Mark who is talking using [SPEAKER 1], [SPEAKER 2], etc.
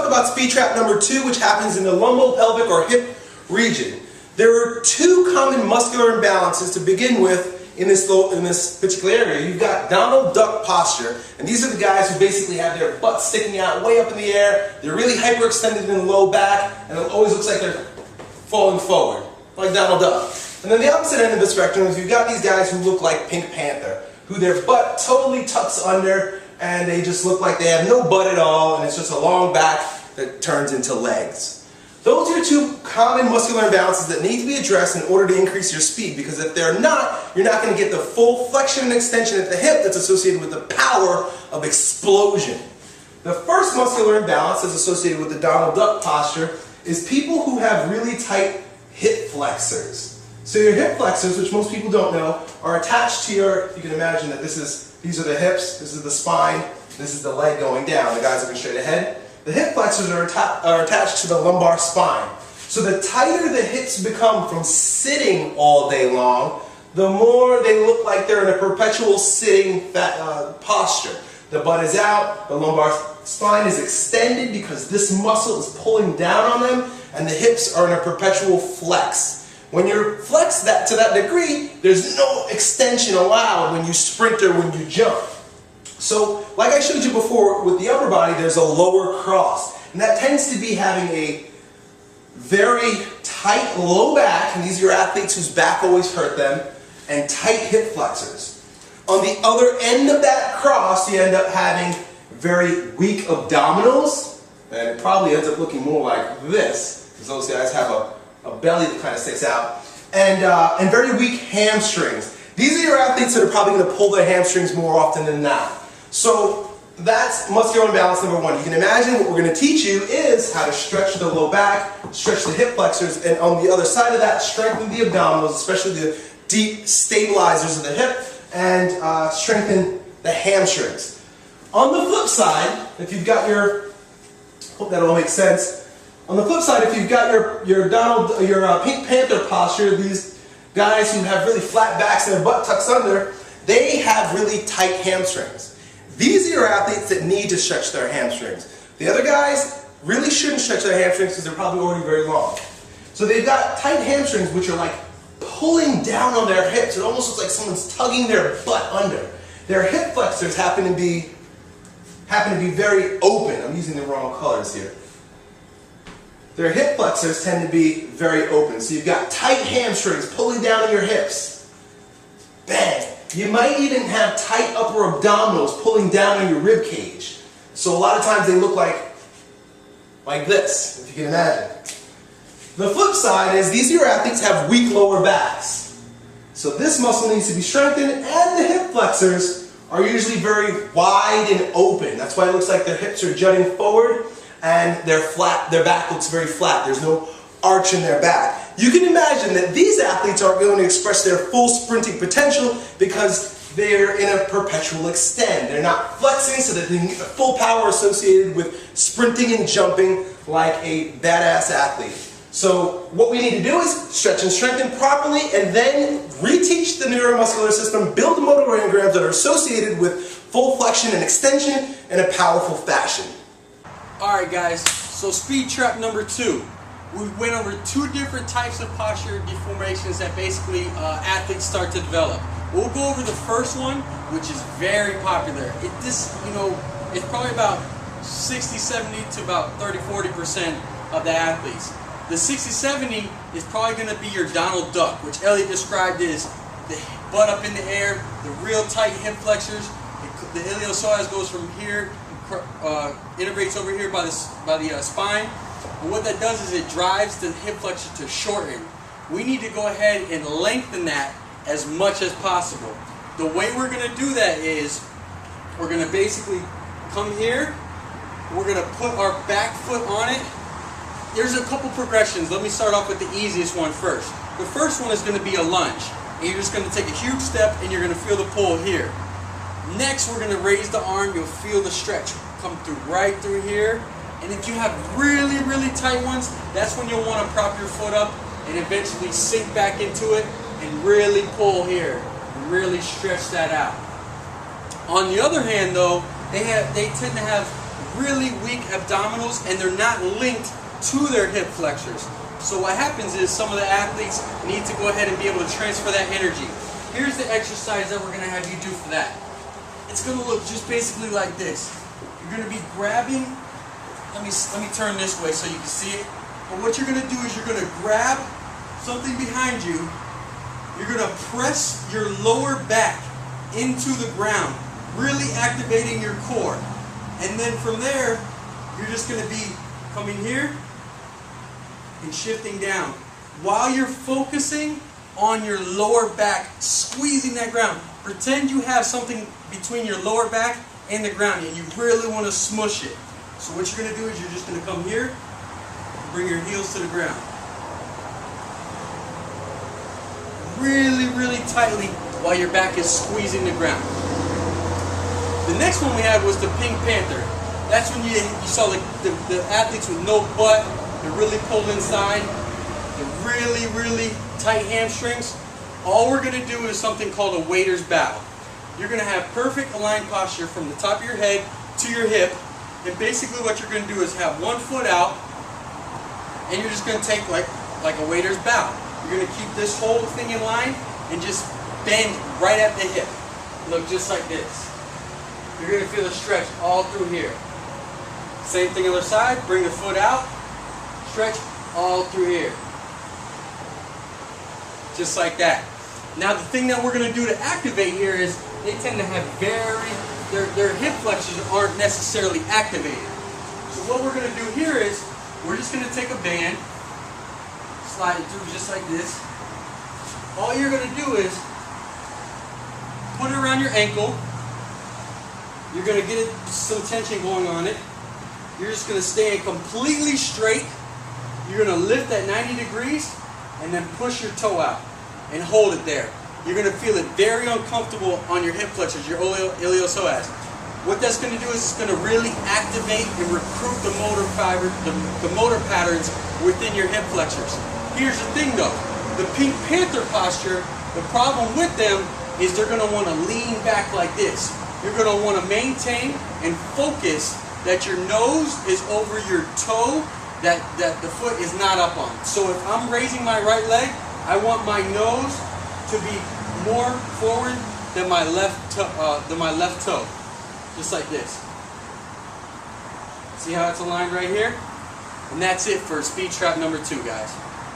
[SPEAKER 1] about speed trap number 2, which happens in the lumbopelvic or hip region. There are two common muscular imbalances to begin with in this particular area. You've got Donald Duck posture, and these are the guys who basically have their butts sticking out way up in the air. They're really hyperextended in the low back, and it always looks like they're falling forward, like Donald Duck. And then the opposite end of the spectrum is you've got these guys who look like Pink Panther, who their butt totally tucks under, and they just look like they have no butt at all, and it's just a long back that turns into legs. Those are two common muscular imbalances that need to be addressed in order to increase your speed, because if they're not, you're not going to get the full flexion and extension at the hip that's associated with the power of explosion. The first muscular imbalance that's associated with the Donald Duck posture is people who have really tight hip flexors. So your hip flexors, which most people don't know, are attached to your, you can imagine that these are the hips, this is the spine, this is the leg going down. The guys looking straight ahead. The hip flexors are attached to the lumbar spine. So the tighter the hips become from sitting all day long, the more they look like they're in a perpetual sitting posture. The butt is out, the lumbar spine is extended because this muscle is pulling down on them, and the hips are in a perpetual flex. When you're flexed to that degree, there's no extension allowed when you sprint or when you jump. So, like I showed you before, with the upper body, there's a lower cross. And that tends to be having a very tight low back, and these are your athletes whose back always hurt them, and tight hip flexors. On the other end of that cross, you end up having very weak abdominals, and it probably ends up looking more like this, because those guys have a belly that kind of sticks out, and very weak hamstrings. These are your athletes that are probably going to pull their hamstrings more often than not. So that's muscular imbalance number 1. You can imagine what we're going to teach you is how to stretch the low back, stretch the hip flexors, and on the other side of that, strengthen the abdominals, especially the deep stabilizers of the hip, and strengthen the hamstrings. On the flip side, if you've got your, hope that all makes sense. On the flip side, if you've got your Pink Panther posture, these guys who have really flat backs and their butt tucks under, they have really tight hamstrings. These are your athletes that need to stretch their hamstrings. The other guys really shouldn't stretch their hamstrings because they're probably already very long. So they've got tight hamstrings which are like pulling down on their hips. It almost looks like someone's tugging their butt under. Their hip flexors happen to be very open. I'm using the wrong colors here. Their hip flexors tend to be very open. So you've got tight hamstrings pulling down on your hips. Bang! You might even have tight upper abdominals pulling down on your rib cage. So a lot of times they look like this, if you can imagine. The flip side is these of your athletes have weak lower backs. So this muscle needs to be strengthened, and the hip flexors are usually very wide and open. That's why it looks like their hips are jutting forward and their back looks very flat. There's no arch in their back. You can imagine that these athletes aren't going to express their full sprinting potential because they're in a perpetual extend. They're not flexing so that they can get the full power associated with sprinting and jumping like a badass athlete. So what we need to do is stretch and strengthen properly, and then reteach the neuromuscular system, build the motor engrams that are associated with full flexion and extension in a powerful fashion.
[SPEAKER 2] Alright guys, so speed trap number 2. We went over 2 different types of posture deformations that basically athletes start to develop. We'll go over the first one, which is very popular. It's probably about 60, 70 to about 30, 40% of the athletes. The 60, 70 is probably going to be your Donald Duck, which Elliot described as the butt up in the air, the real tight hip flexors. The iliopsoas goes from here, integrates over here by the spine. And what that does is it drives the hip flexor to shorten. We need to go ahead and lengthen that as much as possible. The way we're going to do that is we're going to basically come here. We're going to put our back foot on it. There's a couple progressions. Let me start off with the easiest one first. The first one is going to be a lunge. And you're just going to take a huge step and you're going to feel the pull here. Next, we're going to raise the arm. You'll feel the stretch come through right through here. And if you have really, really tight ones, that's when you'll want to prop your foot up and eventually sink back into it and really pull here and really stretch that out. On the other hand though, they tend to have really weak abdominals and they're not linked to their hip flexors. So what happens is some of the athletes need to go ahead and be able to transfer that energy. Here's the exercise that we're going to have you do for that. It's going to look just basically like this. You're going to be grabbing, let me turn this way so you can see it. But what you're going to do is you're going to grab something behind you. You're going to press your lower back into the ground, really activating your core. And then from there, you're just going to be coming here and shifting down while you're focusing on your lower back, squeezing that ground. Pretend you have something between your lower back and the ground and you really want to smush it. So what you're going to do is you're just going to come here and bring your heels to the ground. Really, really tightly while your back is squeezing the ground. The next one we had was the Pink Panther. That's when you saw the athletes with no butt. They're really pulled inside. They're really, really tight hamstrings. All we're going to do is something called a waiter's bow. You're going to have perfect aligned posture from the top of your head to your hip. And basically what you're going to do is have one foot out and you're just going to take like a waiter's bow. You're going to keep this whole thing in line and just bend right at the hip. Look just like this. You're going to feel a stretch all through here. Same thing other side. Bring the foot out. Stretch all through here. Just like that. Now the thing that we're going to do to activate here is they tend to have their hip flexors aren't necessarily activated. So what we're going to do here is we're just going to take a band, slide it through just like this. All you're going to do is put it around your ankle. You're going to get some tension going on it. You're just going to stay completely straight. You're going to lift at 90 degrees and then push your toe out and hold it there. You're going to feel it very uncomfortable on your hip flexors, your iliopsoas. What that's going to do is it's going to really activate and recruit the motor fiber, the motor patterns within your hip flexors. Here's the thing though, the Pink Panther posture, the problem with them is they're going to want to lean back like this. You're going to want to maintain and focus that your nose is over your toe, that the foot is not up on. So if I'm raising my right leg, I want my nose to be more forward than my left toe. Just like this. See how it's aligned right here? And that's it for speed trap number 2, guys.